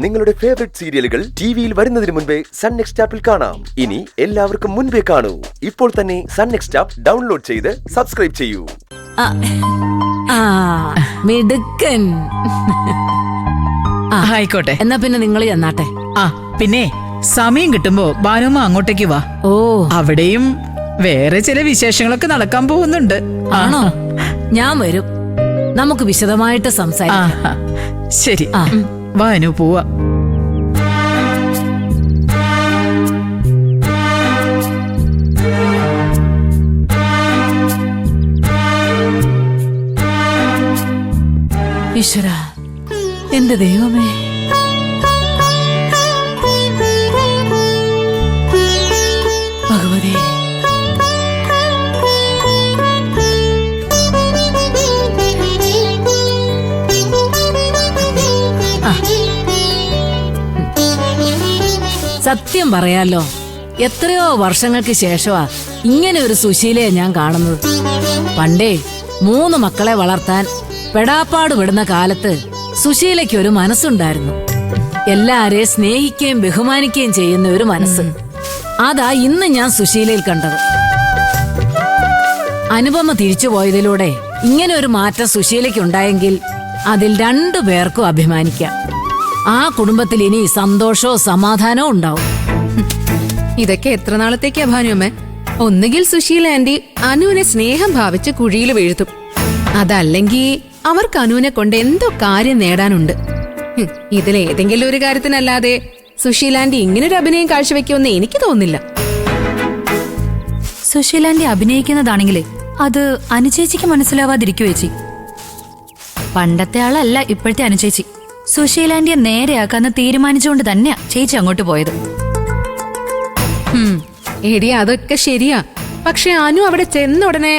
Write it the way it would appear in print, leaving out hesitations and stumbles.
നിങ്ങളുടെ ഫേവറേറ്റ് സീരിയലുകൾ ടിവിയിൽ വരുന്നതിന് മുൻപേ സൺ നെക്സ്റ്റ് ആപ്പിൽ കാണാം. ഇനി എല്ലാവർക്കും മുൻപേ കാണൂ. ഇപ്പോൾ തന്നെ സൺ നെക്സ്റ്റ് ആപ്പ് ഡൗൺലോഡ് ചെയ്ത് സബ്സ്ക്രൈബ് ചെയ്യൂ. മിടുക്കൻ. ആയിക്കോട്ടെ, എന്നാ പിന്നെ നിങ്ങൾ ചെന്നാട്ടെ. പിന്നെ സമയം കിട്ടുമ്പോ ബാനുമ്മ അങ്ങോട്ടേക്ക് വാ. ഓ, അവിടെയും വേറെ ചില വിശേഷങ്ങളൊക്കെ നടക്കാൻ പോകുന്നുണ്ട്. ആണോ? ഞാൻ വരും. നമുക്ക് വിശദമായിട്ട് സംസാരിക്കാം. ശരി, വാനു പോവാ. ഈശ്വര, എന്റെ ദൈവമേ, ഭഗവതി, സത്യം പറയാലോ, എത്രയോ വർഷങ്ങൾക്ക് ശേഷമാ ഇങ്ങനെ ഒരു സുശീലയെ ഞാൻ കാണുന്നത്. പണ്ടേ 3 മക്കളെ വളർത്താൻ പെടാപ്പാട് വിടുന്ന കാലത്ത് സുശീലയ്ക്ക് ഒരു മനസ്സുണ്ടായിരുന്നു. എല്ലാരെയും സ്നേഹിക്കുകയും ബഹുമാനിക്കുകയും ചെയ്യുന്ന ഒരു മനസ്സ്. അതാ ഇന്ന് ഞാൻ സുശീലയിൽ കണ്ടത്. അനുപമ തിരിച്ചുപോയതിലൂടെ ഇങ്ങനെ ഒരു മാറ്റം സുശീലയ്ക്ക് ഉണ്ടായെങ്കിൽ അതിൽ 2 പേർക്കും അഭിമാനിക്കാം. ആ കുടുംബത്തിൽ ഇനി സന്തോഷവും സമാധാനവും ഉണ്ടാവും. ഇതൊക്കെ എത്ര നാളത്തേക്കാ ഭാനുമ്മേ? ഒന്നുകിൽ സുശീല ആന്റി അനുവിനെ സ്നേഹം ഭാവിച്ച് കുഴിയിൽ വീഴ്ത്തും, അതല്ലെങ്കിൽ അവർക്ക് അനുവിനെ കൊണ്ട് എന്തോ കാര്യം നേടാനുണ്ട്. ഇതിലേതെങ്കിലും ഒരു കാര്യത്തിനല്ലാതെ സുശീലാന്റി ഇങ്ങനൊരു അഭിനയം കാഴ്ചവെക്കുമെന്ന് എനിക്ക് തോന്നുന്നില്ല. സുശീലാന്റി അഭിനയിക്കുന്നതാണെങ്കിലേ അത് അനുചേച്ചിക്ക് മനസ്സിലാവാതിരിക്കുവോ ചേച്ചി? പണ്ടത്തെ ആളല്ല ഇപ്പോഴത്തെ അനുചേച്ചി. സുശീലാന്റിയെ നേരെയാക്കാന്ന് തീരുമാനിച്ചുകൊണ്ട് തന്നെയാ ചേച്ചി അങ്ങോട്ട് പോയത്. എടി, അതൊക്കെ ശരിയാ. പക്ഷെ അനു അവിടെ ചെന്ന ഉടനെ